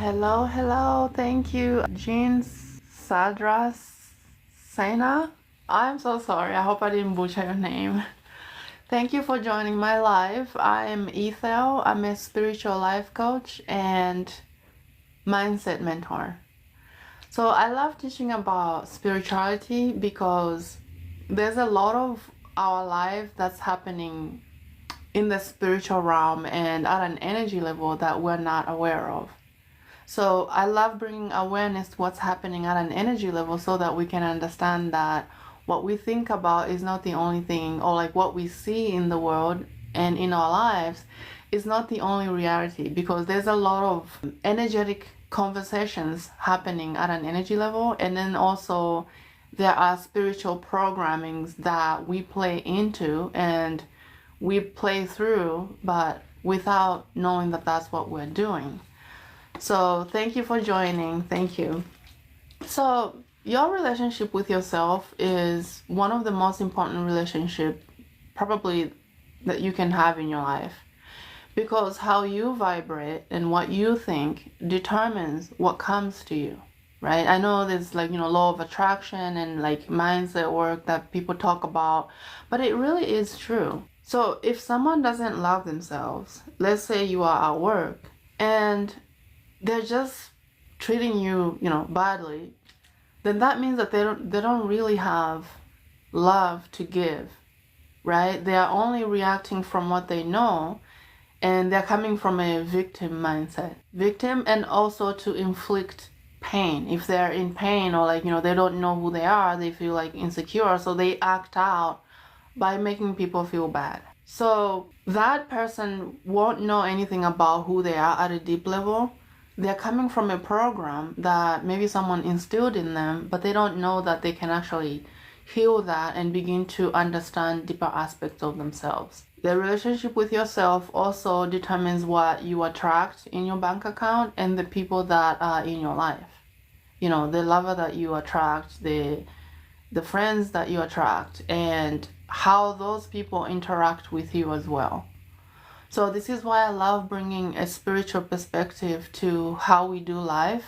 Hello, hello. Thank you, Jean Sadras Sena. I'm so sorry. I hope I didn't butcher your name. Thank you for joining my live. I'm Ethel. I'm a spiritual life coach and mindset mentor. So I love teaching about spirituality because there's a lot of our life that's happening in the spiritual realm and at an energy level that we're not aware of. So I love bringing awareness to what's happening at an energy level so that we can understand that what we think about is not the only thing, or like what we see in the world and in our lives is not the only reality, because there's a lot of energetic conversations happening at an energy level, and then also there are spiritual programmings that we play into and we play through, but without knowing that that's what we're doing. So thank you for joining. Thank you. So your relationship with yourself is one of the most important relationships probably that you can have in your life, because how you vibrate and what you think determines what comes to you, right? I know there's law of attraction and like mindset work that people talk about, but it really is true. So if someone doesn't love themselves, let's say you are at work and they're just treating you, badly, then that means that they don't really have love to give, right? They are only reacting from what they know, and they're coming from a victim mindset. Victim, and also to inflict pain. If they're in pain, or they don't know who they are, they feel like insecure, so they act out by making people feel bad. So that person won't know anything about who they are at a deep level. They're coming from a program that maybe someone instilled in them, but they don't know that they can actually heal that and begin to understand deeper aspects of themselves. The relationship with yourself also determines what you attract in your bank account and the people that are in your life. The lover that you attract, the friends that you attract, and how those people interact with you as well. So this is why I love bringing a spiritual perspective to how we do life,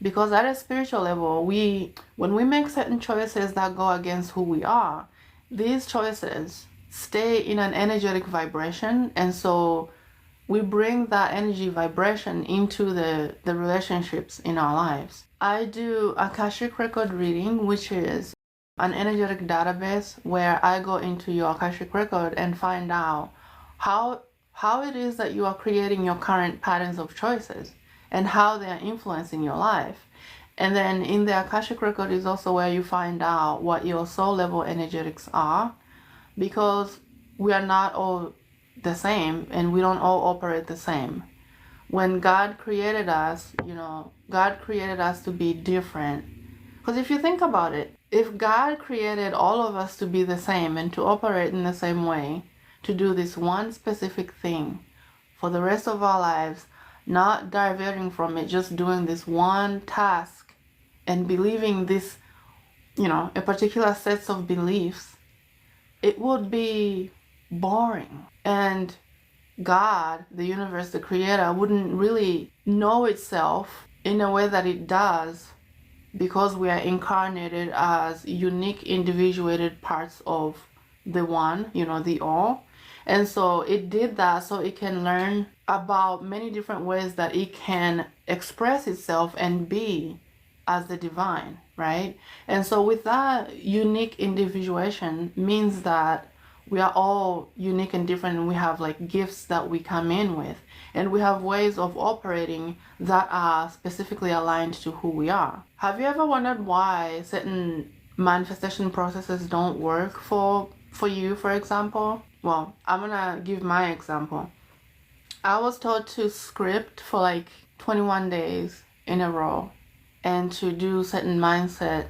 because at a spiritual level, when we make certain choices that go against who we are, these choices stay in an energetic vibration, and so we bring that energy vibration into the relationships in our lives. I do Akashic Record Reading, which is an energetic database where I go into your Akashic Record and find out how it is that you are creating your current patterns of choices and how they are influencing your life. And then in the Akashic Record is also where you find out what your soul level energetics are, because we are not all the same and we don't all operate the same. When God created us, God created us to be different. Because if you think about it, if God created all of us to be the same and to operate in the same way, to do this one specific thing for the rest of our lives, not diverting from it, just doing this one task and believing this, a particular set of beliefs, it would be boring. And God, the universe, the creator, wouldn't really know itself in a way that it does, because we are incarnated as unique, individuated parts of the one, the all. And so it did that so it can learn about many different ways that it can express itself and be as the divine, right? And so with that unique individuation means that we are all unique and different, and we have like gifts that we come in with, and we have ways of operating that are specifically aligned to who we are. Have you ever wondered why certain manifestation processes don't work for you, for example? Well, I'm gonna give my example. I was told to script for like 21 days in a row and to do certain mindset,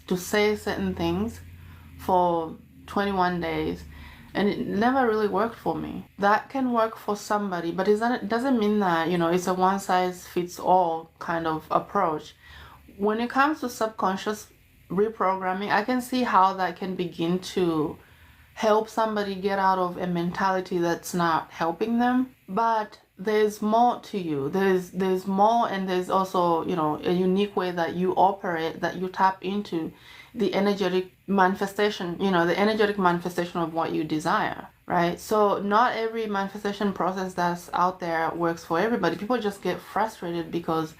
to say certain things for 21 days. And it never really worked for me. That can work for somebody, but it doesn't mean that, it's a one size fits all kind of approach. When it comes to subconscious reprogramming, I can see how that can begin to help somebody get out of a mentality that's not helping them. But there's more to you. There's more, and there's also, you know, a unique way that you operate, that you tap into the energetic manifestation, you know, the energetic manifestation of what you desire, right? So not every manifestation process that's out there works for everybody. People just get frustrated because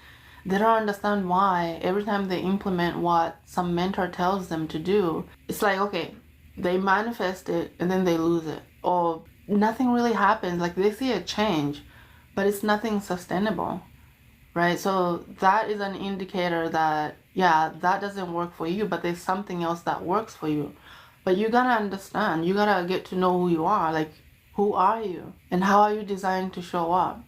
they don't understand why every time they implement what some mentor tells them to do, it's like, okay, they manifest it and then they lose it, or nothing really happens. Like they see a change, but it's nothing sustainable, right? So that is an indicator that, yeah, that doesn't work for you, but there's something else that works for you. But you gotta understand, you gotta get to know who you are. Like, who are you and how are you designed to show up?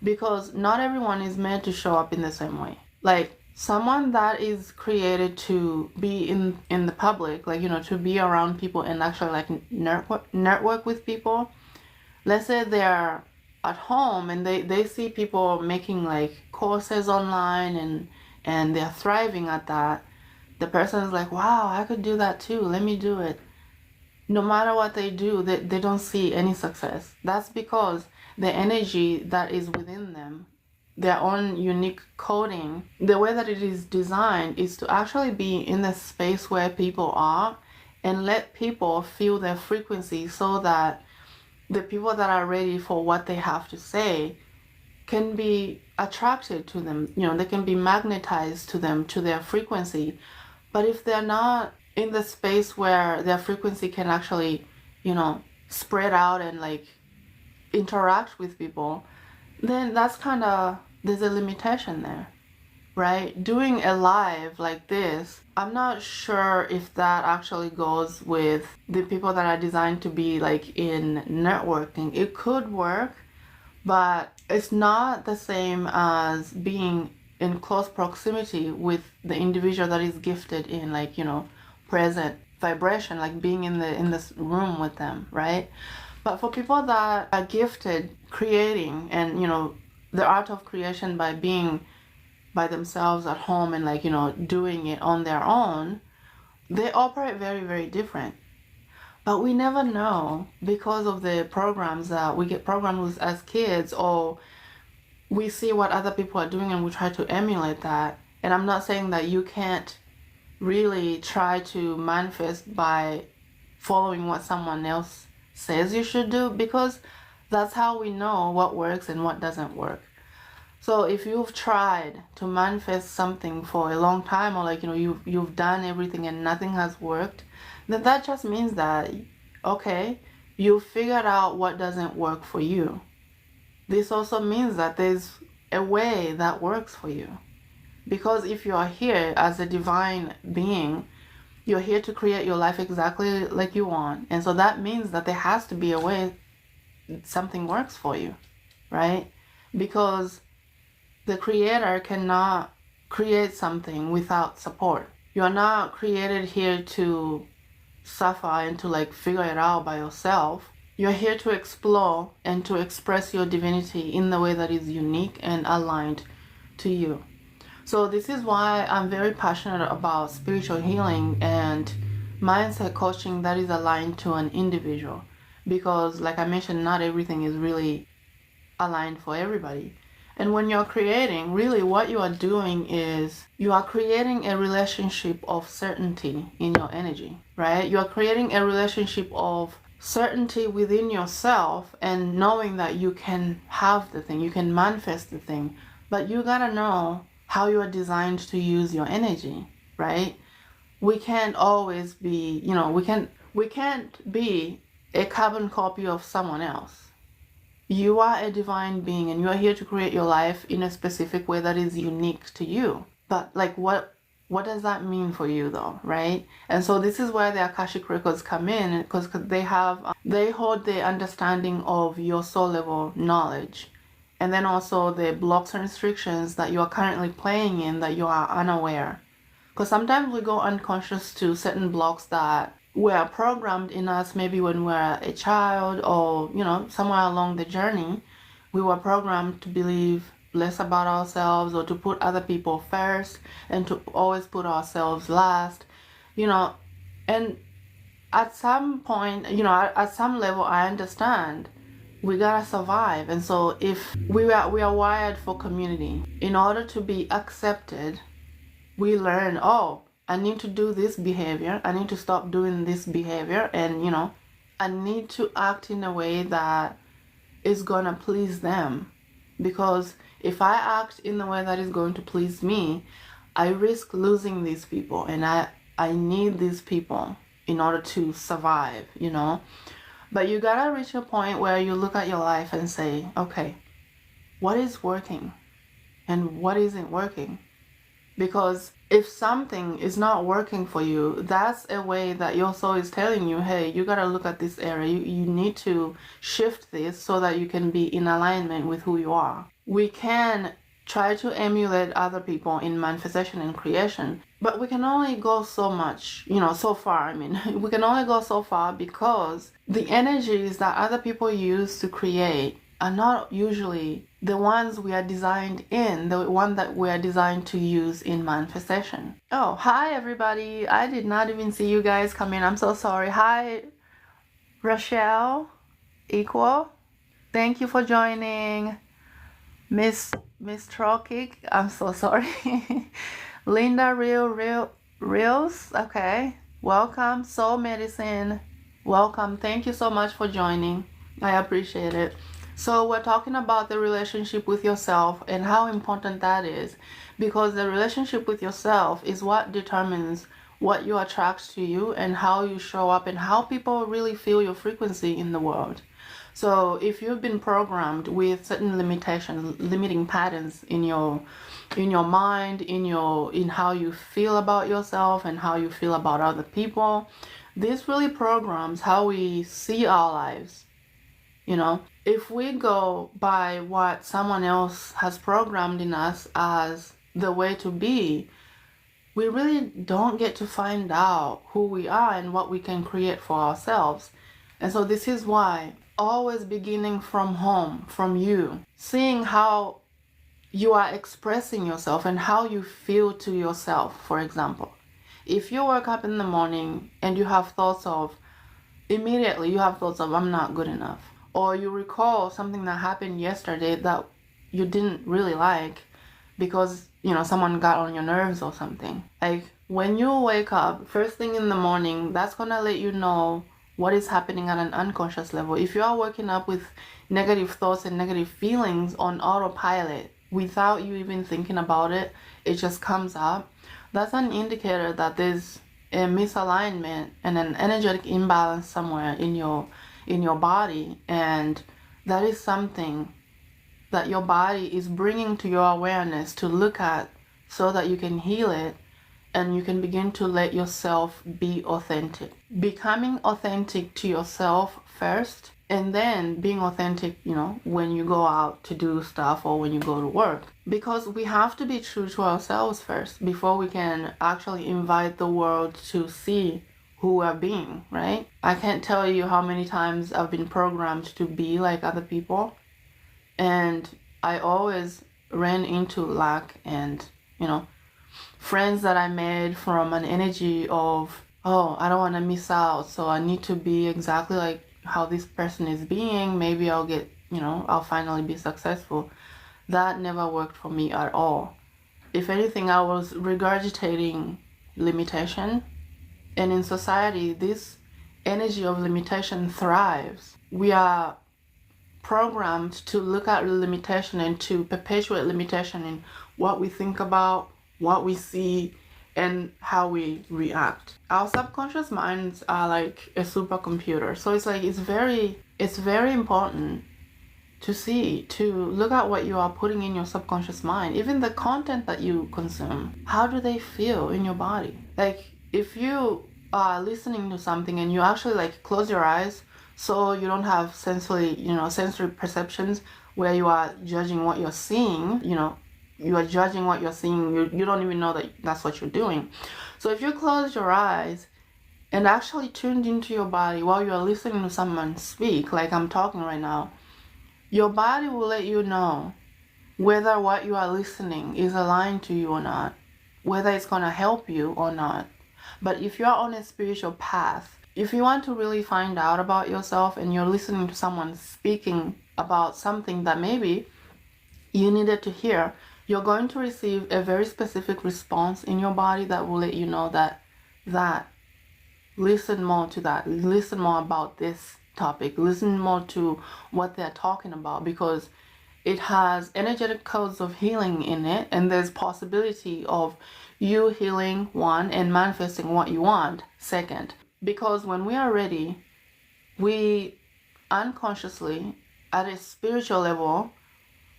Because not everyone is meant to show up in the same way. Like, someone that is created to be in the public, like, you know, to be around people and actually like network with people. Let's say they're at home and they see people making like courses online, and they're thriving at that. The person's like, wow, I could do that too, let me do it. No matter what they do, they don't see any success. That's because the energy that is within them, their own unique coding, the way that it is designed is to actually be in the space where people are and let people feel their frequency, so that the people that are ready for what they have to say can be attracted to them. You know, they can be magnetized to them, to their frequency. But if they're not in the space where their frequency can actually, you know, spread out and like interact with people, then that's kind of, there's a limitation there, right? Doing a live like this, I'm not sure if that actually goes with the people that are designed to be like in networking. It could work, but it's not the same as being in close proximity with the individual that is gifted in, like, you know, present vibration, like being in this room with them, right? But for people that are gifted creating, and, you know, the art of creation by being by themselves at home and, like, you know, doing it on their own, they operate very, very different. But we never know, because of the programs that we get programmed with as kids, or we see what other people are doing and we try to emulate that. And I'm not saying that you can't really try to manifest by following what someone else says you should do, because that's how we know what works and what doesn't work. So if you've tried to manifest something for a long time, or like, you know, you've done everything and nothing has worked, then that just means that, okay, you figured out what doesn't work for you. This also means that there's a way that works for you. Because if you are here as a divine being, you're here to create your life exactly like you want. And so that means that there has to be a way something works for you, right? Because the creator cannot create something without support. You're not created here to suffer and to like figure it out by yourself. You're here to explore and to express your divinity in the way that is unique and aligned to you. So this is why I'm very passionate about spiritual healing and mindset coaching that is aligned to an individual. Because like I mentioned, not everything is really aligned for everybody. And when you're creating, really what you are doing is you are creating a relationship of certainty in your energy, right? You are creating a relationship of certainty within yourself and knowing that you can have the thing, you can manifest the thing, but you gotta know how you are designed to use your energy, right? We can't always be, you know, we can't be a carbon copy of someone else. You are a divine being and you are here to create your life in a specific way that is unique to you. But like what does that mean for you though, right? And so this is where the Akashic Records come in, because they hold the understanding of your soul level knowledge, and then also the blocks and restrictions that you are currently playing in that you are unaware. Because sometimes we go unconscious to certain blocks that were programmed in us, maybe when we were a child, or, you know, somewhere along the journey, we were programmed to believe less about ourselves, or to put other people first, and to always put ourselves last, you know. And at some point, you know, at some level, I understand we gotta survive. And so if we are wired for community. In order to be accepted, we learn, oh, I need to do this behavior, I need to stop doing this behavior, and I need to act in a way that is gonna please them. Because if I act in the way that is going to please me, I risk losing these people, and I need these people in order to survive, But you gotta reach a point where you look at your life and say, okay, what is working and what isn't working? Because if something is not working for you, that's a way that your soul is telling you, hey, you gotta look at this area. You need to shift this so that you can be in alignment with who you are. We can try to emulate other people in manifestation and creation, but we can only go so much, so far. We can only go so far, because the energies that other people use to create are not usually the ones we are designed in, the one that we are designed to use in manifestation. Oh, hi everybody. I did not even see you guys come in. I'm so sorry. Hi, Rochelle, Equal. Thank you for joining. Miss Trokic, I'm so sorry. Linda Reels, okay. Welcome. Soul Medicine, welcome. Thank you so much for joining. I appreciate it. So we're talking about the relationship with yourself and how important that is, because the relationship with yourself is what determines what you attract to you and how you show up and how people really feel your frequency in the world. So if you've been programmed with certain limitations, limiting patterns in your mind, in how you feel about yourself and how you feel about other people, this really programs how we see our lives. If we go by what someone else has programmed in us as the way to be, we really don't get to find out who we are and what we can create for ourselves. And so this is why, always beginning from home, from you, seeing how you are expressing yourself and how you feel to yourself. For example, if you wake up in the morning and you have thoughts of, immediately you have thoughts of, I'm not good enough, or you recall something that happened yesterday that you didn't really like because someone got on your nerves or something. Like, when you wake up first thing in the morning, that's gonna let you know what is happening at an unconscious level. If you are waking up with negative thoughts and negative feelings on autopilot without you even thinking about it, it just comes up, that's an indicator that there's a misalignment and an energetic imbalance somewhere in your body, and that is something that your body is bringing to your awareness to look at so that you can heal it and you can begin to let yourself be authentic. Becoming authentic to yourself first, and then being authentic, when you go out to do stuff or when you go to work. Because we have to be true to ourselves first before we can actually invite the world to see who we're being, right? I can't tell you how many times I've been programmed to be like other people, and I always ran into lack and, friends that I made from an energy of, oh, I don't want to miss out, so I need to be exactly like how this person is being. Maybe I'll get, I'll finally be successful. That never worked for me at all. If anything, I was regurgitating limitation. And in society, this energy of limitation thrives. We are programmed to look at limitation and to perpetuate limitation in what we think about, what we see, and how we react. Our subconscious minds are like a supercomputer. So it's very important to look at what you are putting in your subconscious mind. Even the content that you consume, how do they feel in your body? Like, if you are listening to something and you actually close your eyes so you don't have sensory perceptions where you are judging what you're seeing, you are judging what you're seeing, you don't even know that that's what you're doing. So if you close your eyes and actually tuned into your body while you're listening to someone speak, like I'm talking right now, your body will let you know whether what you are listening is aligned to you or not, whether it's going to help you or not. But if you're on a spiritual path, if you want to really find out about yourself and you're listening to someone speaking about something that maybe you needed to hear, you're going to receive a very specific response in your body that will let you know that listen more to that, listen more about this topic, listen more to what they're talking about, because it has energetic codes of healing in it, and there's possibility of you healing, one, and manifesting what you want, second. Because when we are ready, we unconsciously, at a spiritual level,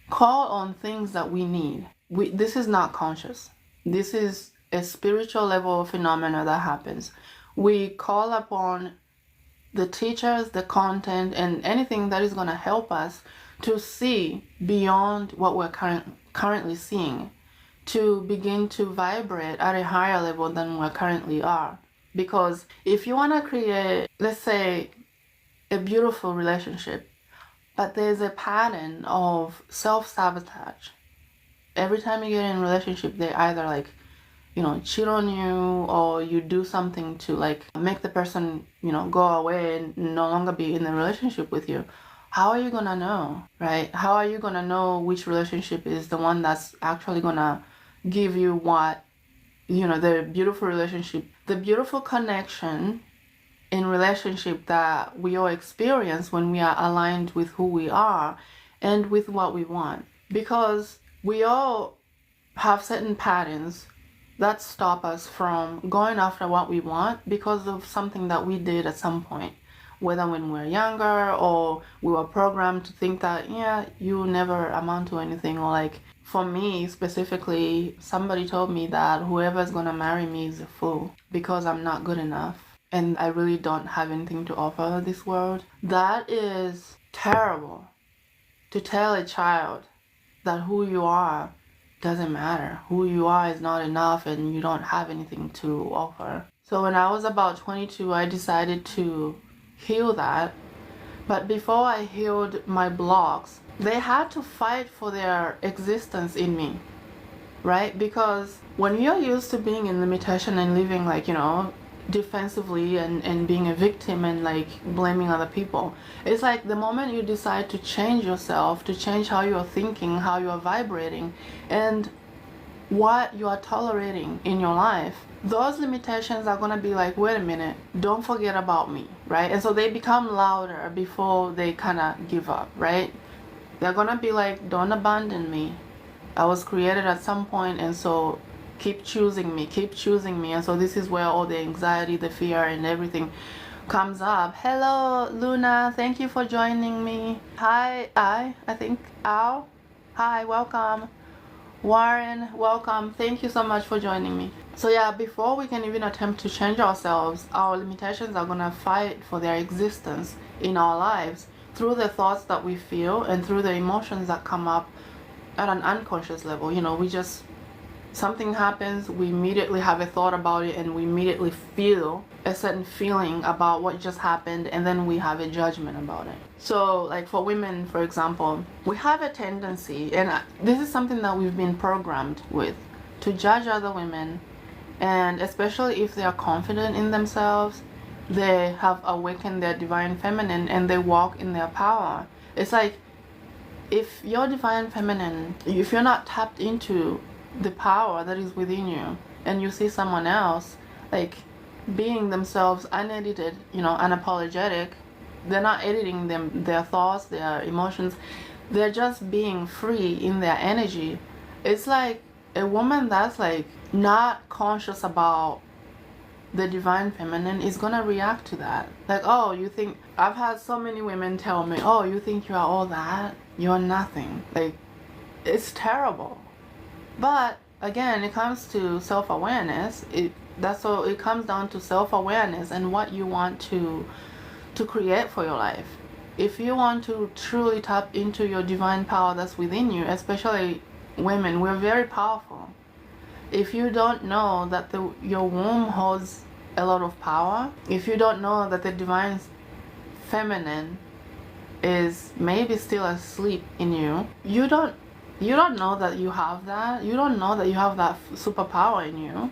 call on things that we need. This is not conscious. This is a spiritual level phenomena that happens. We call upon the teachers, the content, and anything that is going to help us to see beyond what we're currently seeing, to begin to vibrate at a higher level than we currently are. Because if you want to create, let's say, a beautiful relationship, but there's a pattern of self-sabotage. Every time you get in a relationship, they either like, cheat on you, or you do something to like make the person, go away and no longer be in the relationship with you. How are you gonna know, right? How are you gonna know which relationship is the one that's actually gonna give you what, the beautiful relationship, the beautiful connection in relationship that we all experience when we are aligned with who we are and with what we want? Because we all have certain patterns that stop us from going after what we want because of something that we did at some point, whether when we were younger or we were programmed to think that, yeah, you never amount to anything. Or like, for me specifically, somebody told me that whoever's gonna marry me is a fool because I'm not good enough and I really don't have anything to offer this world. That is terrible, to tell a child that who you are doesn't matter. Who you are is not enough and you don't have anything to offer. So when I was about 22, I decided to heal that. But before I healed my blocks, they had to fight for their existence in me, right? Because when you're used to being in limitation and living like, defensively and being a victim and like blaming other people, it's like the moment you decide to change yourself, to change how you're thinking, how you're vibrating, and what you are tolerating in your life, those limitations are gonna be like, wait a minute, don't forget about me, right? And so they become louder before they kind of give up, right? They're gonna be like, don't abandon me. I was created at some point, and so keep choosing me. And so this is where all the anxiety, the fear, and everything comes up. Hello, Luna. Thank you for joining me. Hi, I think, Al. Hi, welcome. Warren, welcome. Thank you so much for joining me. So yeah, before we can even attempt to change ourselves, our limitations are gonna fight for their existence in our lives through the thoughts that we feel and through the emotions that come up at an unconscious level. Something happens, we immediately have a thought about it, and we immediately feel a certain feeling about what just happened, and then we have a judgment about it. So like for women, for example, we have a tendency, and this is something that we've been programmed with, to judge other women, and especially if they are confident in themselves, they have awakened their divine feminine and they walk in their power. It's like, if your divine feminine, if you're not tapped into the power that is within you, and you see someone else like being themselves unedited, unapologetic, they're not editing their thoughts, their emotions, they're just being free in their energy. It's like a woman that's like not conscious about the divine feminine is gonna react to that. Like, oh, you think, I've had so many women tell me, oh, you think you are all that? You're nothing. Like, it's terrible. But again, it comes to self-awareness. It comes down to self-awareness and what you want to create for your life. If you want to truly tap into your divine power that's within you, especially women, we're very powerful. If you don't know that your womb holds a lot of power, if you don't know that the divine feminine is maybe still asleep in you, you don't know that you have that. You don't know that you have that superpower in you,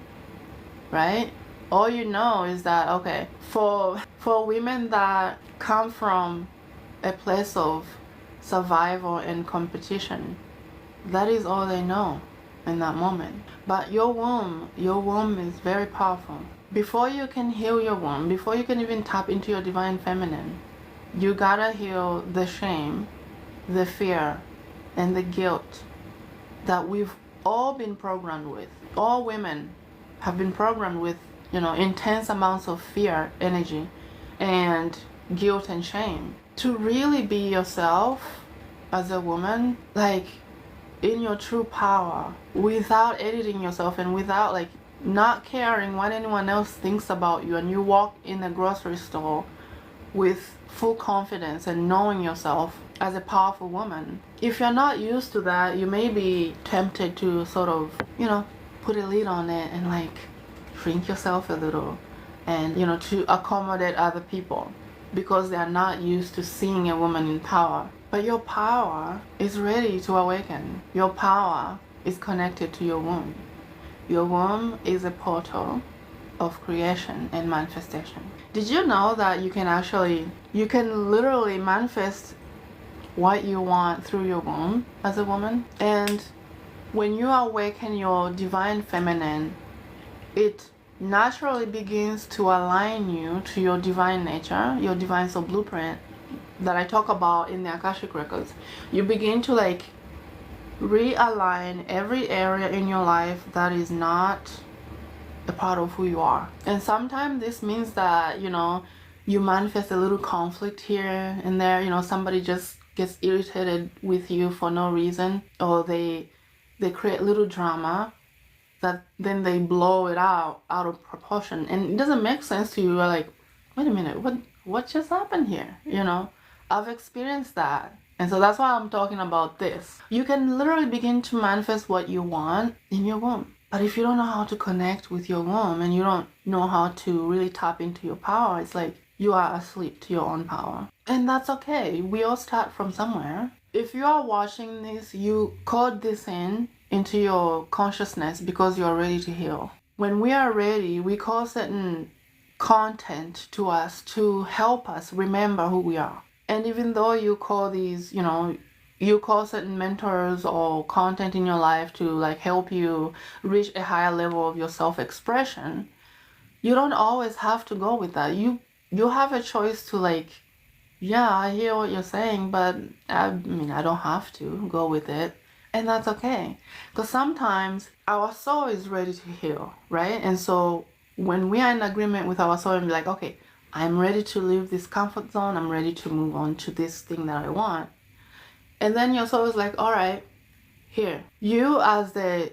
right? All you know is that, okay, for women that come from a place of survival and competition, that is all they know in that moment. But your womb is very powerful. Before you can heal your womb, before you can even tap into your divine feminine, you gotta heal the shame, the fear, and the guilt that we've all been programmed with. All women have been programmed with, intense amounts of fear, energy, and guilt and shame. To really be yourself as a woman, like in your true power, without editing yourself and without like not caring what anyone else thinks about you, and you walk in a grocery store with full confidence and knowing yourself as a powerful woman. If you're not used to that, you may be tempted to sort of, put a lid on it and like shrink yourself a little and, to accommodate other people because they are not used to seeing a woman in power. But your power is ready to awaken. Your power is connected to your womb. Your womb is a portal of creation and manifestation. Did you know that you can literally manifest what you want through your womb as a woman? And when you awaken your divine feminine, it naturally begins to align you to your divine nature, your divine soul blueprint that I talk about in the Akashic Records. You begin to like realign every area in your life that is not a part of who you are. And sometimes this means that, you manifest a little conflict here and there, somebody just gets irritated with you for no reason, or they create little drama that then they blow it out of proportion, and it doesn't make sense to you. You're like, wait a minute, what just happened here? I've experienced that. And so that's why I'm talking about this. You can literally begin to manifest what you want in your womb. But if you don't know how to connect with your womb and you don't know how to really tap into your power, it's like you are asleep to your own power. And that's okay. We all start from somewhere. If you are watching this, you code this into your consciousness because you're ready to heal. When we are ready, we call certain content to us to help us remember who we are. And even though you call these, you call certain mentors or content in your life to like help you reach a higher level of your self-expression, you don't always have to go with that. You have a choice to like, yeah, I hear what you're saying, but I don't have to go with it. And that's okay. Because sometimes our soul is ready to heal, right? And so when we are in agreement with our soul and be like, okay, I'm ready to leave this comfort zone, I'm ready to move on to this thing that I want. And then your soul is like, all right, here. You as the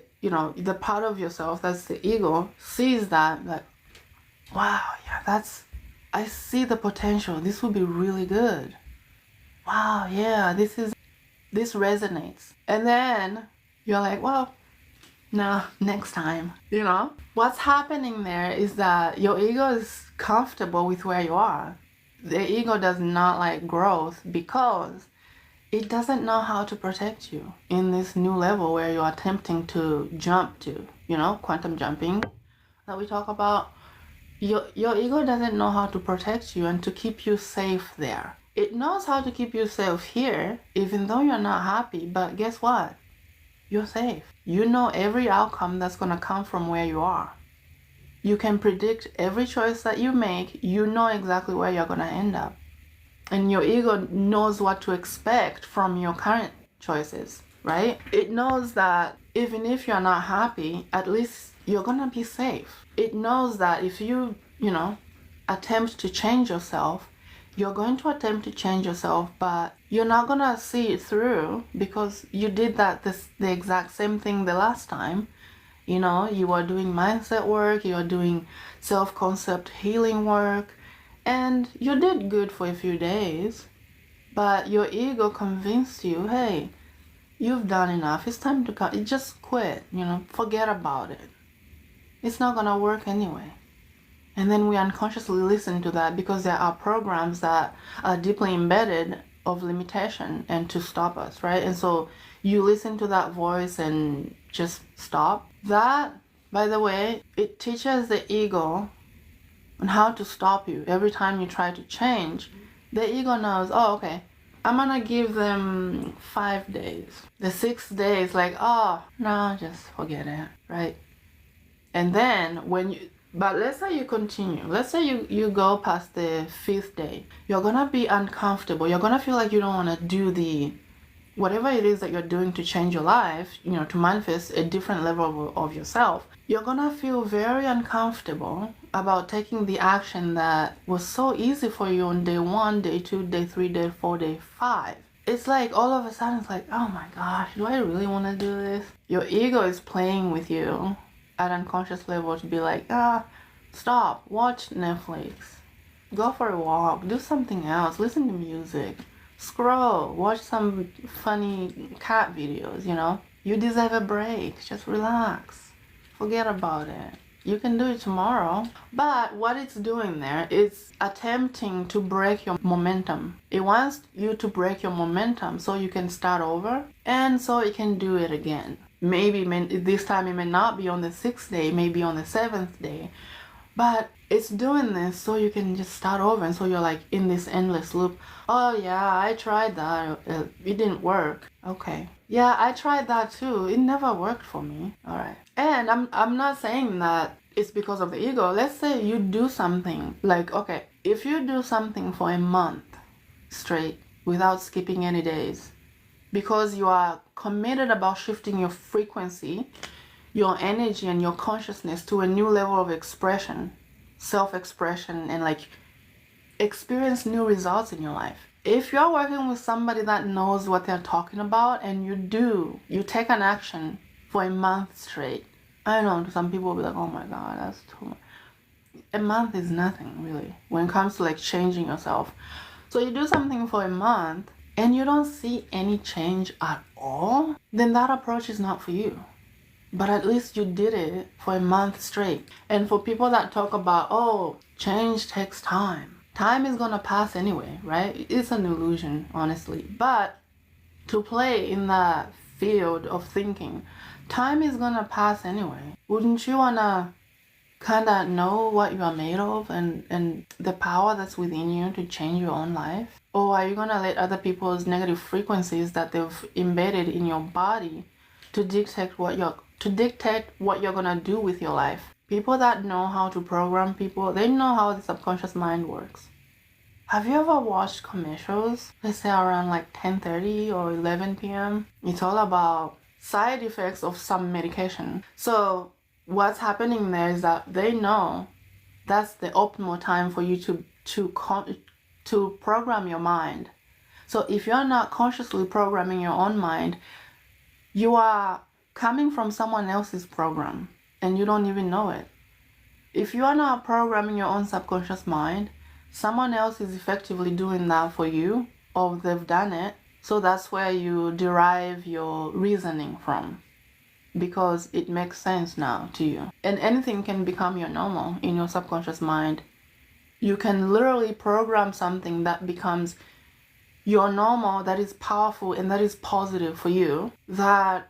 part of yourself, that's the ego, sees that, like, wow, yeah, I see the potential. This will be really good. Wow, yeah, this resonates. And then you're like, well, no, next time. What's happening there is that your ego is comfortable with where you are. The ego does not like growth because it doesn't know how to protect you in this new level where you're attempting to jump to, quantum jumping that we talk about. Your ego doesn't know how to protect you and to keep you safe there. It knows how to keep you safe here, even though you're not happy, but guess what? You're safe. You know every outcome that's going to come from where you are. You can predict every choice that you make. You know exactly where you're going to end up. And your ego knows what to expect from your current choices, right? It knows that even if you're not happy, at least you're going to be safe. It knows that if you, attempt to change yourself, you're going to attempt to change yourself, but you're not going to see it through because you did the exact same thing the last time. You were doing mindset work, you were doing self-concept healing work, and you did good for a few days, but your ego convinced you, hey, you've done enough, it's time to cut. Just quit, forget about it. It's not going to work anyway. And then we unconsciously listen to that because there are programs that are deeply embedded of limitation and to stop us, right? And so you listen to that voice and just stop. That, by the way, it teaches the ego and how to stop you every time you try to change, the ego knows, oh, okay, I'm gonna give them 5 days. The 6th day is like, oh, no, just forget it, right? And then but let's say you continue. Let's say you go past the 5th day. You're gonna be uncomfortable. You're gonna feel like you don't wanna do whatever it is that you're doing to change your life, to manifest a different level of yourself. You're gonna feel very uncomfortable about taking the action that was so easy for you on day 1, day 2, day 3, day 4, day 5. It's like all of a sudden it's like, oh my gosh, do I really want to do this? Your ego is playing with you at unconscious level to be like, stop, watch Netflix, go for a walk, do something else, listen to music, scroll, watch some funny cat videos, You deserve a break, just relax, forget about it. You can do it tomorrow. But what it's doing there is attempting to break your momentum. It wants you to break your momentum so you can start over and so it can do it again. Maybe this time it may not be on the 6th day, maybe on the 7th day. But it's doing this so you can just start over, and so you're like in this endless loop. Oh yeah, I tried that. It didn't work. Okay. Yeah, I tried that too. It never worked for me. All right. And I'm not saying that it's because of the ego. Let's say you do something like, okay, if you do something for a month straight without skipping any days, because you are committed about shifting your frequency, your energy and your consciousness to a new level of expression, self-expression, and experience new results in your life. If you're working with somebody that knows what they're talking about and you take an action for a month straight, I know some people will be like, oh my God, that's too much. A month is nothing really when it comes to changing yourself. So you do something for a month and you don't see any change at all, then that approach is not for you. But at least you did it for a month straight. And for people that talk about, oh, change takes time. Time is gonna pass anyway, right? It's an illusion, honestly. But to play in that field of thinking, time is gonna pass anyway. Wouldn't you wanna kinda know what you are made of and the power that's within you to change your own life? Or are you gonna let other people's negative frequencies that they've embedded in your body to dictate what you're gonna do with your life? People that know how to program people, they know how the subconscious mind works. Have you ever watched commercials, let's say around 10:30 or 11 p.m.? It's all about side effects of some medication. So what's happening there is that they know that's the optimal time for you to program your mind. So if you're not consciously programming your own mind, you are coming from someone else's program and you don't even know it. If you are not programming your own subconscious mind, someone else is effectively doing that for you, or they've done it. So that's where you derive your reasoning from, because it makes sense now to you. And anything can become your normal in your subconscious mind. You can literally program something that becomes your normal, that is powerful and that is positive for you, that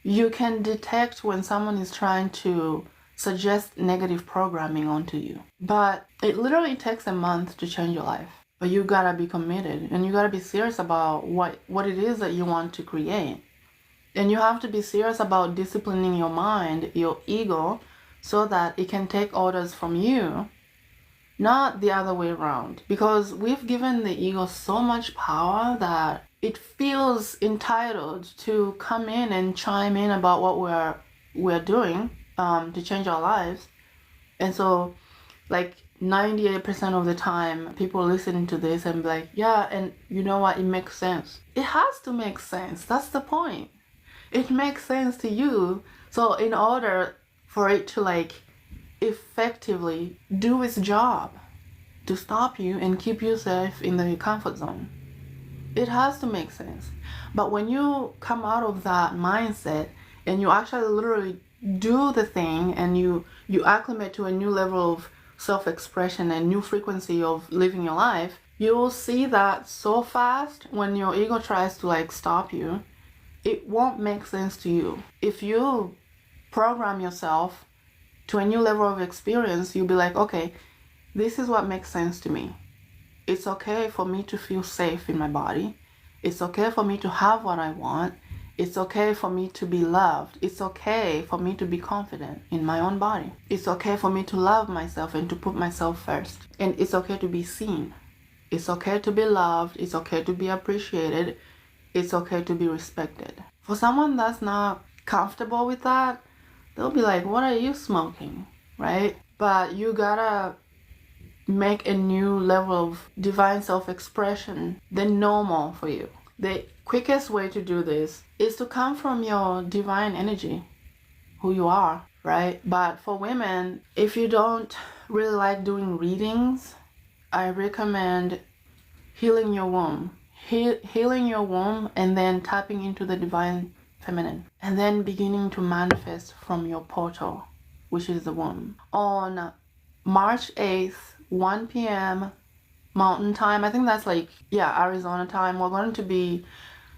you can detect when someone is trying to suggest negative programming onto you. But it literally takes a month to change your life. But you gotta be committed and you gotta be serious about what it is that you want to create. And you have to be serious about disciplining your mind, your ego, so that it can take orders from you, not the other way around. Because we've given the ego so much power that it feels entitled to come in and chime in about what we're doing to change our lives. And so 98% of the time people listening to this and be like, yeah, and you know what, it makes sense. It has to make sense. That's the point. It makes sense to you. So in order for it to effectively do its job to stop you and keep you safe in the comfort zone, it has to make sense. But when you come out of that mindset and you actually literally do the thing and you acclimate to a new level of self-expression and new frequency of living your life, you will see that so fast when your ego tries to stop you, it won't make sense to you. If you program yourself to a new level of experience, you'll be like, okay, this is what makes sense to me. It's okay for me to feel safe in my body. It's okay for me to have what I want. It's okay for me to be loved. It's okay for me to be confident in my own body. It's okay for me to love myself and to put myself first. And it's okay to be seen. It's okay to be loved. It's okay to be appreciated. It's okay to be respected. For someone that's not comfortable with that, they'll be like, what are you smoking? Right? But you gotta make a new level of divine self-expression than normal for you. The quickest way to do this is to come from your divine energy, who you are, right? But for women, if you don't really like doing readings, I recommend healing your womb. Healing your womb and then tapping into the divine feminine. And then beginning to manifest from your portal, which is the womb. On March 8th, 1 p.m. Mountain Time, I think that's Arizona time, we're going to be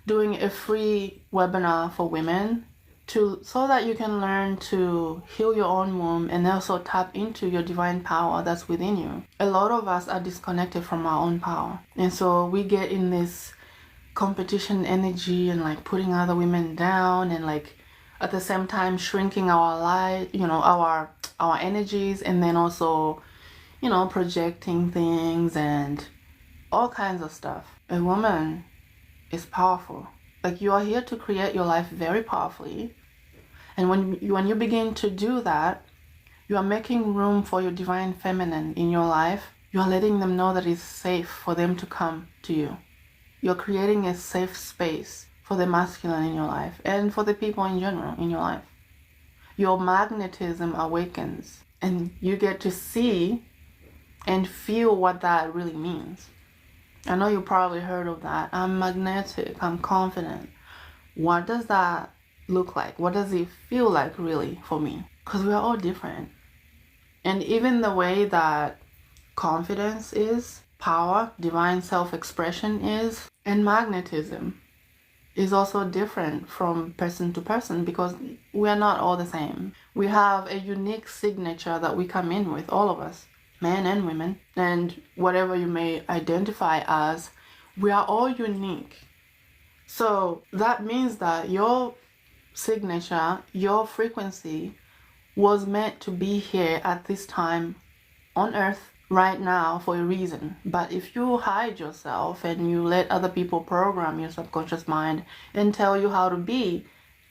doing a free webinar for women so that you can learn to heal your own womb and also tap into your divine power that's within you. A lot of us are disconnected from our own power, and so we get in this competition energy and putting other women down, and at the same time shrinking our light, our energies, and then also projecting things and all kinds of stuff. A woman is powerful. You are here to create your life very powerfully. And when you begin to do that, you are making room for your divine feminine in your life. You are letting them know that it's safe for them to come to you. You're creating a safe space for the masculine in your life and for the people in general in your life. Your magnetism awakens and you get to see and feel what that really means. I know you probably heard of that. I'm magnetic, I'm confident. What does that look like? What does it feel like really for me? Because we're all different. And even the way that confidence is, power, divine self-expression is, and magnetism is also different from person to person, because we are not all the same. We have a unique signature that we come in with, all of us, men and women, and whatever you may identify as, we are all unique. So that means that your signature, your frequency was meant to be here at this time on earth right now for a reason. But if you hide yourself and you let other people program your subconscious mind and tell you how to be,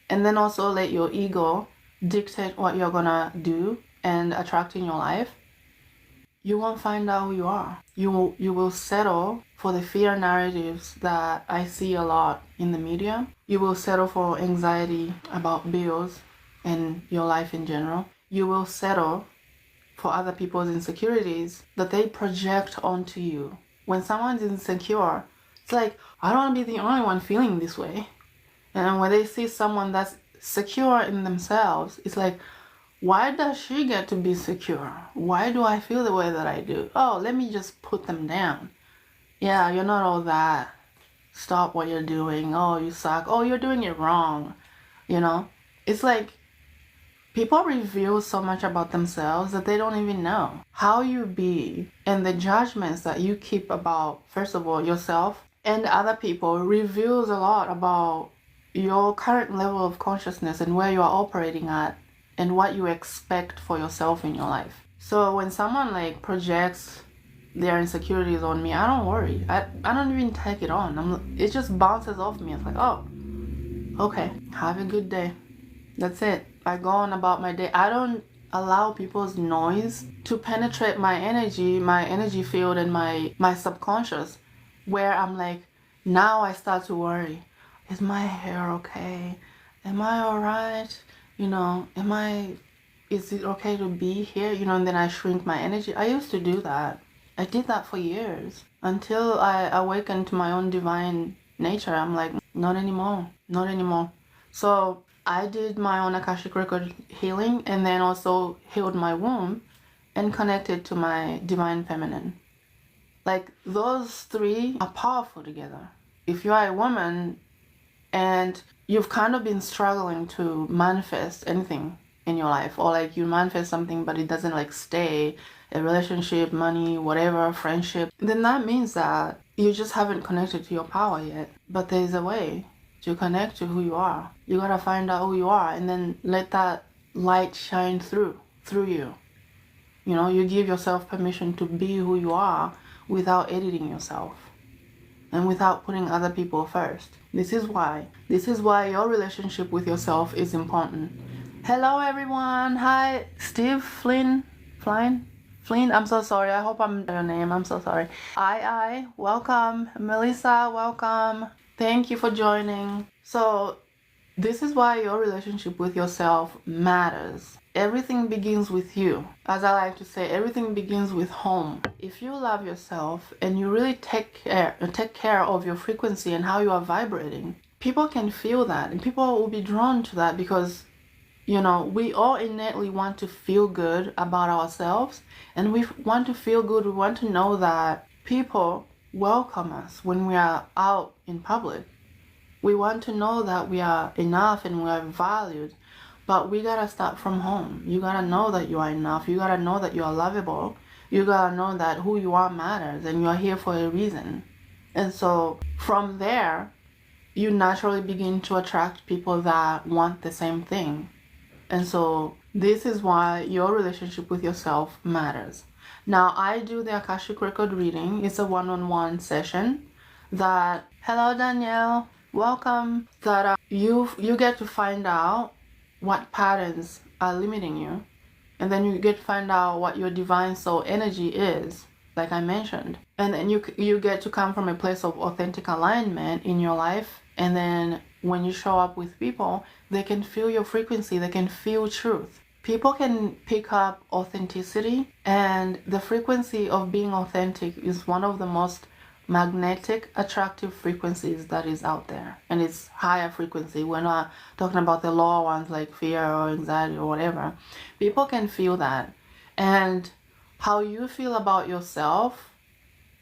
and then also let your ego dictate what you're gonna do and attract in your life, you won't find out who you are. You will settle for the fear narratives that I see a lot in the media. You will settle for anxiety about bills and your life in general. You will settle for other people's insecurities that they project onto you. When someone's insecure, it's like, I don't want to be the only one feeling this way. And when they see someone that's secure in themselves, it's like, why does she get to be secure? Why do I feel the way that I do? Oh, let me just put them down. Yeah, you're not all that. Stop what you're doing. Oh, you suck. Oh, you're doing it wrong. It's like people reveal so much about themselves that they don't even know. How you be and the judgments that you keep about, first of all, yourself and other people reveals a lot about your current level of consciousness and where you are operating at, and what you expect for yourself in your life. So when someone projects their insecurities on me, I don't worry. I don't even take it on. It just bounces off me. It's like, oh, okay, have a good day. That's it. I go on about my day. I don't allow people's noise to penetrate my energy field and my subconscious, where I'm like, now I start to worry. Is my hair okay? Am I alright? Is it okay to be here? And then I shrink my energy. I used to do that. I did that for years until I awakened to my own divine nature. I'm like, not anymore. Not anymore. So I did my own Akashic Record healing and then also healed my womb and connected to my divine feminine. Those three are powerful together. If you are a woman and you've kind of been struggling to manifest anything in your life, or you manifest something but it doesn't stay, a relationship, money, whatever, friendship, then that means that you just haven't connected to your power yet. But there's a way to connect to who you are. You gotta find out who you are and then let that light shine through you. You know, you give yourself permission to be who you are without editing yourself and without putting other people first. This is why your relationship with yourself is important. Hello everyone. Hi, Steve Flynn. I'm so sorry. I hope I'm your name. I'm so sorry. I welcome. Melissa, welcome. Thank you for joining. So this is why your relationship with yourself matters. Everything begins with you. As I like to say, everything begins with home. If you love yourself and you really take care of your frequency and how you are vibrating, people can feel that and people will be drawn to that because, you know, we all innately want to feel good about ourselves, and we want to feel good. We want to know that people welcome us when we are out in public. We want to know that we are enough and we are valued. But we gotta start from home. You gotta know that you are enough. You gotta know that you are lovable. You gotta know that who you are matters and you are here for a reason. And so from there, you naturally begin to attract people that want the same thing. And so this is why your relationship with yourself matters. Now, I do the Akashic Record Reading. It's a one-on-one session that, hello Danielle, welcome, that you get to find out what patterns are limiting you, and then you get to find out what your divine soul energy is, like I mentioned, and then you get to come from a place of authentic alignment in your life. And then when you show up with people, they can feel your frequency, they can feel truth. People can pick up authenticity, and the frequency of being authentic is one of the most magnetic, attractive frequencies that is out there, and it's higher frequency. We're not talking about the lower ones like fear or anxiety or whatever. People can feel that, and how you feel about yourself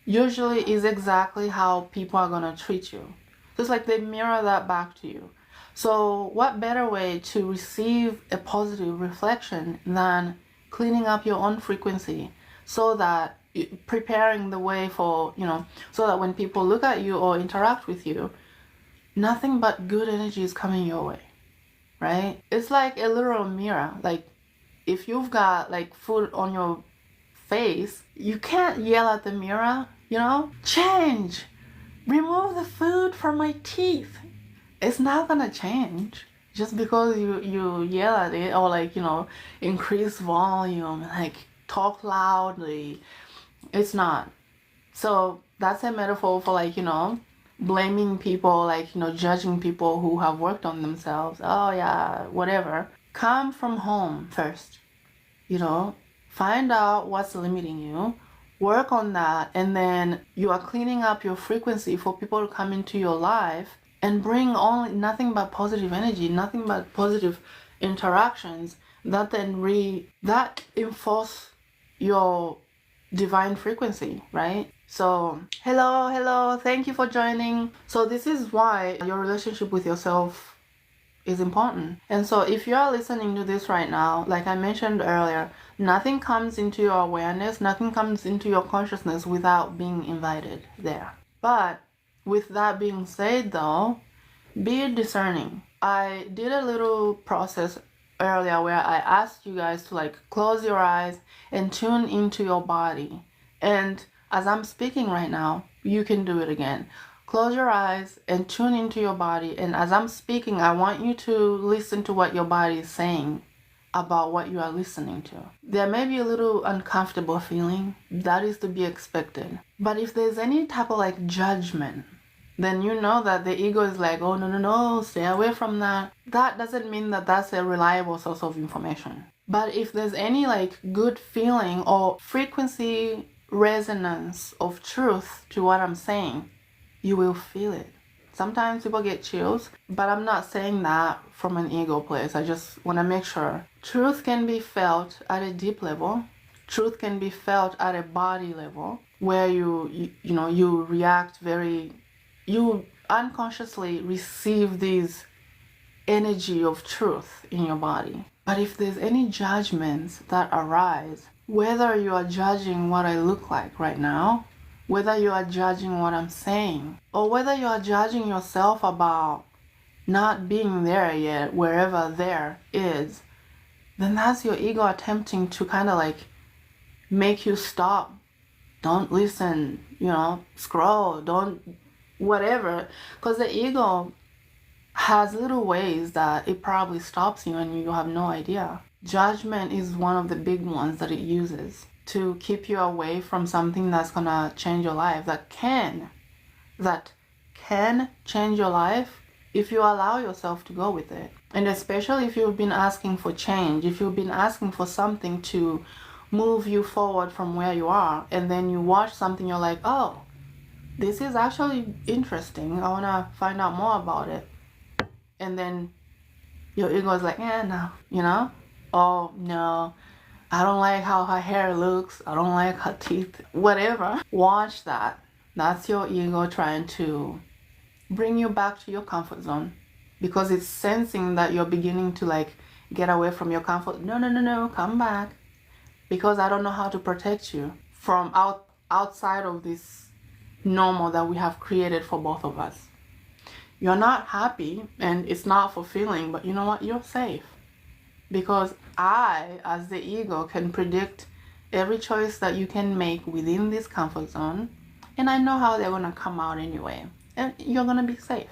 usually is exactly how people are gonna treat you. Just like they mirror that back to you. So what better way to receive a positive reflection than cleaning up your own frequency, so that preparing the way for, you know, so that when people look at you or interact with you, nothing but good energy is coming your way, right? It's like a literal mirror. Like if you've got like food on your face, you can't yell at the mirror, you know, change, remove the food from my teeth. It's not gonna change just because you yell at it, or like, you know, increase volume, like talk loudly. It's not. So that's a metaphor for, like, you know, blaming people, like, you know, judging people who have worked on themselves. Oh yeah, whatever. Come from home first, you know, find out what's limiting you, work on that, and then you are cleaning up your frequency for people to come into your life and bring only nothing but positive energy, nothing but positive interactions that then that enforce your divine frequency, right? So hello, thank you for joining. So this is why your relationship with yourself is important. And so if you are listening to this right now, like I mentioned earlier, nothing comes into your awareness, nothing comes into your consciousness without being invited there. But with that being said though, be discerning. I did a little process earlier where I asked you guys to like close your eyes and tune into your body. And as I'm speaking right now, you can do it again. Close your eyes and tune into your body. And as I'm speaking, I want you to listen to what your body is saying about what you are listening to. There may be a little uncomfortable feeling. That is to be expected. But if there's any type of like judgment, then you know that the ego is like, oh, no, stay away from that. That doesn't mean that that's a reliable source of information. But if there's any like good feeling or frequency resonance of truth to what I'm saying, you will feel it. Sometimes people get chills, but I'm not saying that from an ego place. I just want to make sure. Truth can be felt at a deep level. Truth can be felt at a body level where you react you unconsciously receive this energy of truth in your body. But if there's any judgments that arise, whether you are judging what I look like right now, whether you are judging what I'm saying, or whether you are judging yourself about not being there yet, wherever there is, then that's your ego attempting to kind of like make you stop. Don't listen, scroll, don't whatever. Because the ego has little ways that it probably stops you and you have no idea. Judgment is one of the big ones that it uses to keep you away from something that's gonna change your life, that can change your life if you allow yourself to go with it. And especially if you've been asking for change, if you've been asking for something to move you forward from where you are, and then you watch something, you're like, oh, this is actually interesting, I want to find out more about it. And then your ego is like, no, oh no, I don't like how her hair looks, I don't like her teeth, whatever. Watch that. That's your ego trying to bring you back to your comfort zone, because it's sensing that you're beginning to like get away from your comfort. No, come back, because I don't know how to protect you from outside of this normal that we have created for both of us. You're not happy and it's not fulfilling, but you know what? You're safe, because I, as the ego, can predict every choice that you can make within this comfort zone, and I know how they're gonna come out anyway, and you're gonna be safe.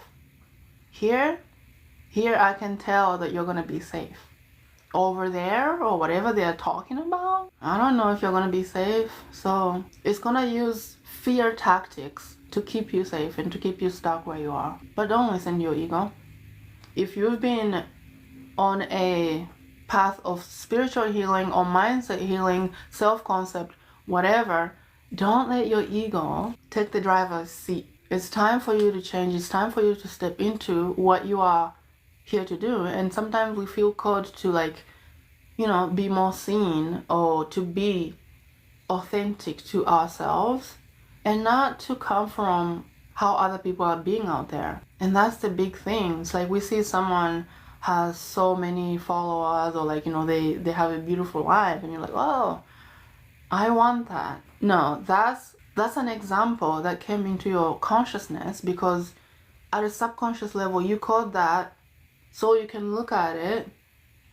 Here I can tell that you're gonna be safe. Over there, or whatever they're talking about, I don't know if you're gonna be safe. So it's gonna use fear tactics to keep you safe and to keep you stuck where you are. But don't listen to your ego. If you've been on a path of spiritual healing or mindset healing, self-concept, whatever, don't let your ego take the driver's seat. It's time for you to change. It's time for you to step into what you are here to do. And sometimes we feel called to be more seen, or to be authentic to ourselves, and not to come from how other people are being out there. And that's the big thing. It's like we see someone has so many followers, or they have a beautiful life, and you're like, oh, I want that. No, that's an example that came into your consciousness because at a subconscious level you caught that, so you can look at it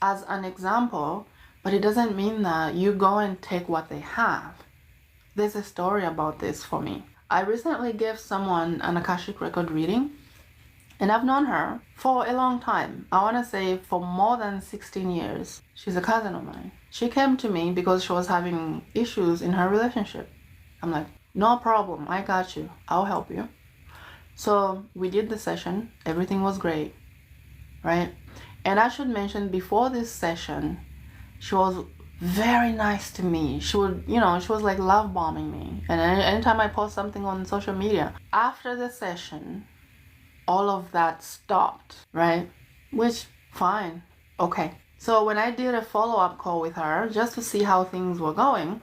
as an example, but it doesn't mean that you go and take what they have. There's a story about this for me. I recently gave someone an Akashic Record Reading, and I've known her for a long time. I want to say for more than 16 years. She's a cousin of mine. She came to me because she was having issues in her relationship. I'm like, no problem, I got you, I'll help you. So we did the session, everything was great, right? And I should mention, before this session, she was very nice to me. She would, she was like love bombing me. And anytime I post something on social media, after the session, all of that stopped, right? Which, fine, okay. So when I did a follow-up call with her, just to see how things were going,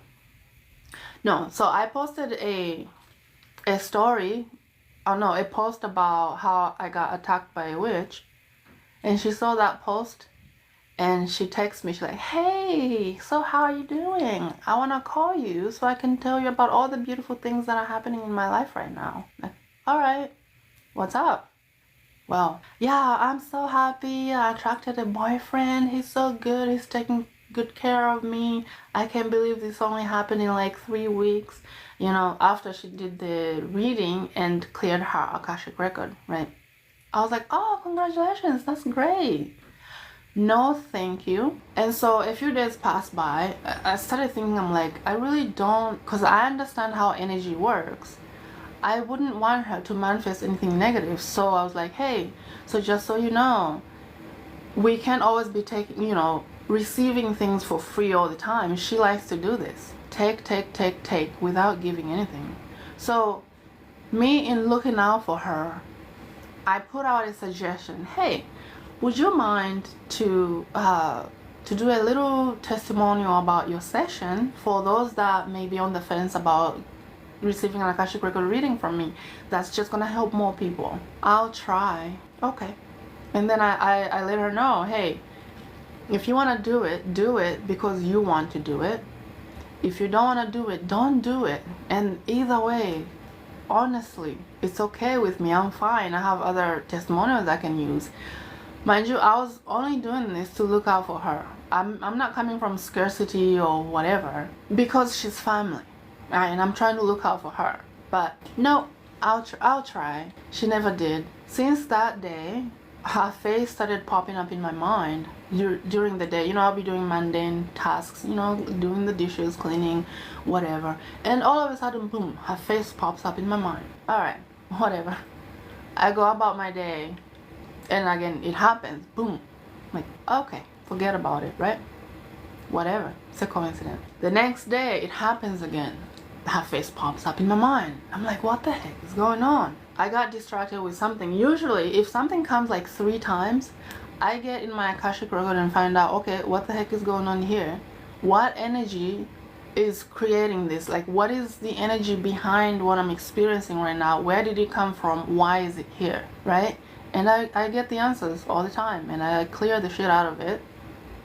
so I posted a story, a post about how I got attacked by a witch. And she saw that post and she texted me. She's like, hey, so how are you doing? I want to call you so I can tell you about all the beautiful things that are happening in my life right now. Like, all right, what's up? Well, yeah, I'm so happy. I attracted a boyfriend. He's so good. He's taking good care of me. I can't believe this only happened in like 3 weeks. After she did the reading and cleared her Akashic record, right? I was like, oh, congratulations, that's great. No, thank you. And so a few days passed by. I started thinking, I'm like, I really don't, because I understand how energy works. I wouldn't want her to manifest anything negative. So I was like, hey, so just so you know, we can't always be taking, receiving things for free all the time. She likes to do this. Take without giving anything. So me, in looking out for her, I put out a suggestion. Hey, would you mind to do a little testimonial about your session for those that may be on the fence about receiving an Akashic Record reading from me? That's just gonna help more people. I'll try. Okay. And then I let her know, hey, If you want to do it because you want to do it. If you don't want to do it, don't do it. And either way, honestly, it's okay with me. I'm fine. I have other testimonials I can use. Mind you, I was only doing this to look out for her. I'm not coming from scarcity or whatever, because she's family, right? And I'm trying to look out for her. But no, I'll try. She never did. Since that day, her face started popping up in my mind during the day. You know, I'll be doing mundane tasks, you know, doing the dishes, cleaning, whatever. And all of a sudden, boom, her face pops up in my mind. Alright, whatever. I go about my day, and again, it happens. Boom. I'm like, okay, forget about it, right? Whatever. It's a coincidence. The next day, it happens again. Her face pops up in my mind. I'm like, what the heck is going on? I got distracted with something. Usually, if something comes like 3 times, I get in my Akashic Record and find out, okay, what the heck is going on here? What energy is creating this? Like, what is the energy behind what I'm experiencing right now? Where did it come from? Why is it here? Right? And I get the answers all the time, and I clear the shit out of it,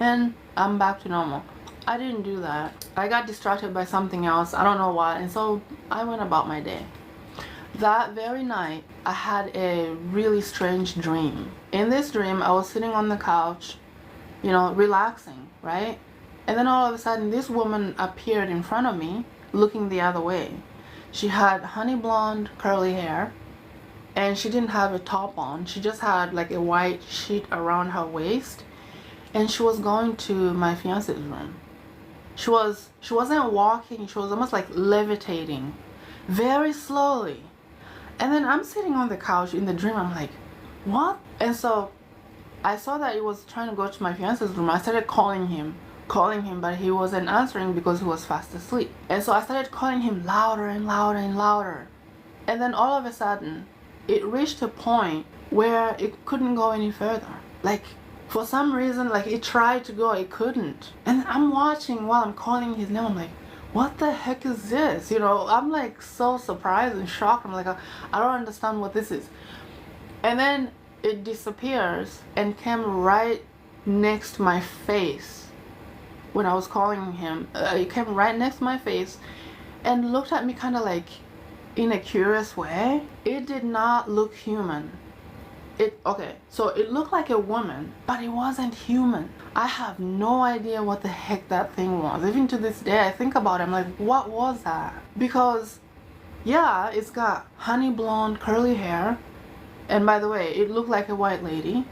and I'm back to normal. I didn't do that. I got distracted by something else. I don't know what, and so I went about my day. That very night, I had a really strange dream. In this dream, I was sitting on the couch, you know, relaxing, right? And then all of a sudden, this woman appeared in front of me, looking the other way. She had honey blonde, curly hair, and she didn't have a top on. She just had like a white sheet around her waist, and she was going to my fiance's room. She wasn't walking, she was almost like levitating, very slowly. And then I'm sitting on the couch in the dream. I'm like, what? And so I saw that he was trying to go to my fiance's room. I started calling him, but he wasn't answering because he was fast asleep. And so I started calling him louder and louder and louder. And then all of a sudden, it reached a point where it couldn't go any further. Like, for some reason, like, it tried to go, it couldn't. And I'm watching while I'm calling his name. I'm like, what the heck is this? You know, I'm like so surprised and shocked. I'm like, I don't understand what this is. And then it disappears and came right next to my face when I was calling him. It came right next to my face and looked at me kind of like in a curious way. It did not look human. Okay, so it looked like a woman, but it wasn't human. I have no idea what the heck that thing was. Even to this day, I think about it, I'm like, what was that? Because, yeah, it's got honey blonde, curly hair, and by the way, it looked like a white lady,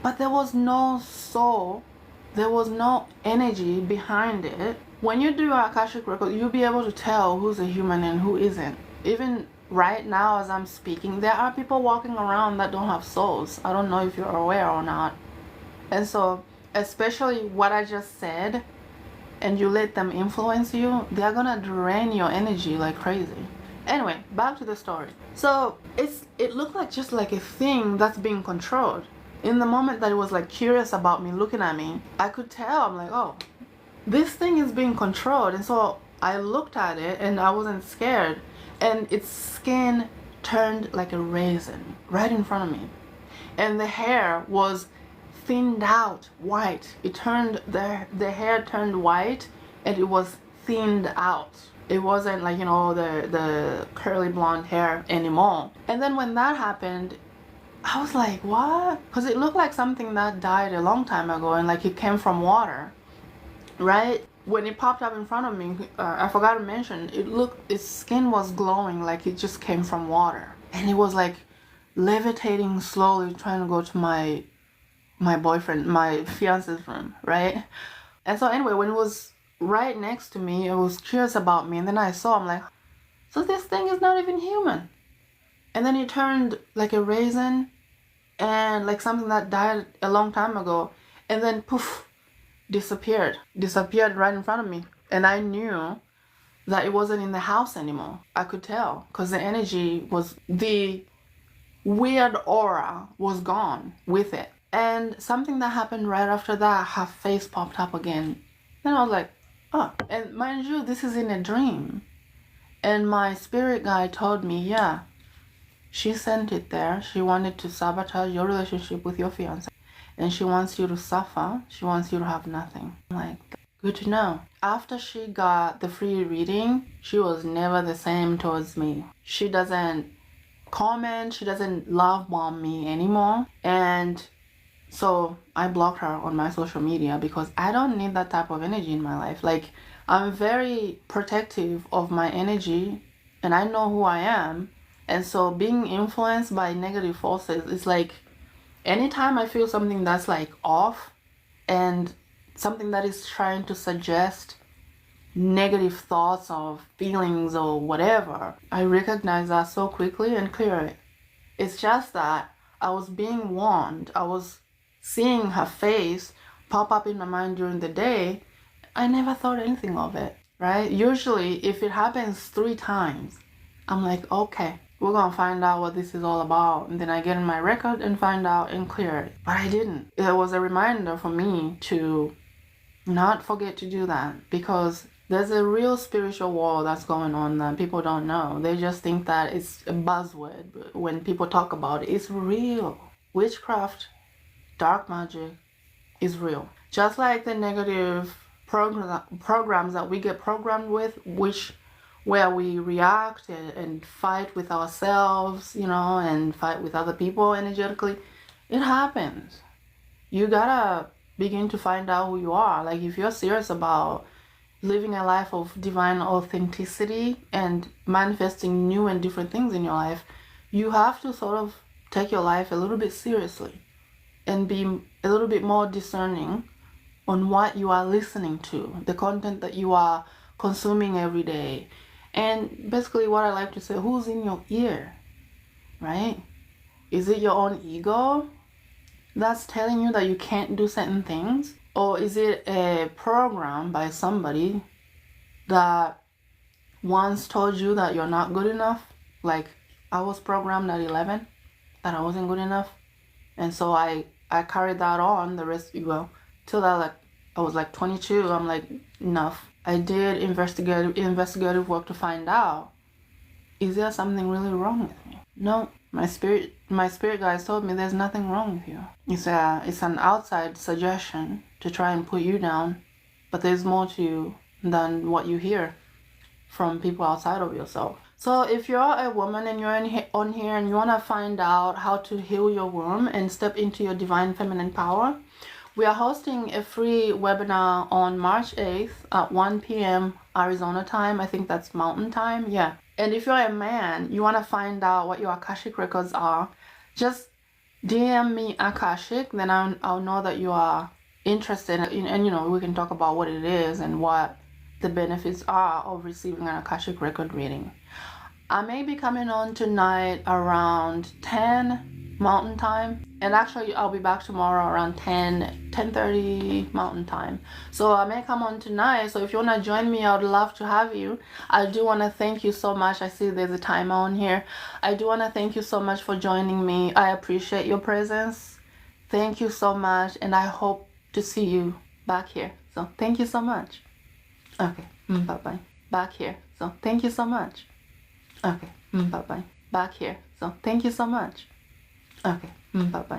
but there was no soul, there was no energy behind it. When you do Akashic Record, you'll be able to tell who's a human and who isn't. Even right now as I'm speaking, there are people walking around that don't have souls. I don't know if you're aware or not. And so, especially what I just said, and you let them influence you, they're gonna drain your energy like crazy. Anyway, back to the story. So it looked like just like a thing that's being controlled. In the moment that it was like curious about me, looking at me, I could tell. I'm like, oh, this thing is being controlled. And so I looked at it and I wasn't scared. And its skin turned like a raisin right in front of me. And the hair was thinned out white. It turned, the hair turned white and it was thinned out. It wasn't like, you know, the curly blonde hair anymore. And then when that happened, I was like, what? Because it looked like something that died a long time ago and like it came from water, right? When it popped up in front of me, I forgot to mention, its skin was glowing like it just came from water. And it was like levitating slowly, trying to go to my boyfriend, my fiance's room, right? And so anyway, when it was right next to me, it was curious about me. And then I saw, I'm like, so this thing is not even human. And then it turned like a raisin and like something that died a long time ago. And then poof, disappeared right in front of me. And I knew that it wasn't in the house anymore. I could tell because the energy was, the weird aura was gone with it. And something that happened right after that, her face popped up again. Then I was like, oh. And mind you, this is in a dream. And my spirit guide told me, yeah, she sent it there. She wanted to sabotage your relationship with your fiance. and she wants you to suffer. She wants you to have nothing. I'm like, good to know. After she got the free reading, she was never the same towards me. She doesn't comment, she doesn't love bomb me anymore. And so I blocked her on my social media because I don't need that type of energy in my life. Like, I'm very protective of my energy and I know who I am. And so being influenced by negative forces is like, anytime I feel something that's like off and something that is trying to suggest negative thoughts or feelings or whatever, I recognize that so quickly and clear it. It's just that I was being warned. I was seeing her face pop up in my mind during the day. I never thought anything of it, right? Usually if it happens 3 times, I'm like, okay, we're gonna find out what this is all about. And then I get in my record and find out and clear it. But I didn't. It was a reminder for me to not forget to do that, because there's a real spiritual war that's going on that people don't know. They just think that it's a buzzword. But when people talk about it, it's real. Witchcraft, dark magic is real. Just like the negative programs that we get programmed with, where we react and fight with ourselves, and fight with other people energetically, it happens. You gotta begin to find out who you are. Like, if you're serious about living a life of divine authenticity and manifesting new and different things in your life, you have to sort of take your life a little bit seriously and be a little bit more discerning on what you are listening to, the content that you are consuming every day. And basically what I like to say, who's in your ear, right? Is it your own ego that's telling you that you can't do certain things? Or is it a program by somebody that once told you that you're not good enough? Like, I was programmed at 11 that I wasn't good enough. And so I carried that on the rest, till I was like 22. I'm like, enough. I did investigative work to find out, is there something really wrong with me? No. My spirit guides told me there's nothing wrong with you. It's an outside suggestion to try and put you down, but there's more to you than what you hear from people outside of yourself. So if you're a woman and you're on here and you want to find out how to heal your womb and step into your divine feminine power, we are hosting a free webinar on March 8th at 1 p.m. Arizona time. I think that's Mountain time. Yeah. And if you're a man, you want to find out what your Akashic records are, just DM me Akashic, then I'll know that you are interested in, and we can talk about what it is and what the benefits are of receiving an Akashic record reading. I may be coming on tonight around 10 Mountain time, and actually I'll be back tomorrow around 10:30 Mountain time. So I may come on tonight, so if you want to join me, I would love to have you. I do want to thank you so much. I see there's a timer on here. I do want to thank you so much for joining me. I appreciate your presence. Thank you so much, and I hope to see you back here. So thank you so much. Okay, bye-bye. Back here. So thank you so much. Okay, bye-bye. Back here. So thank you so much. Okay, bye-bye.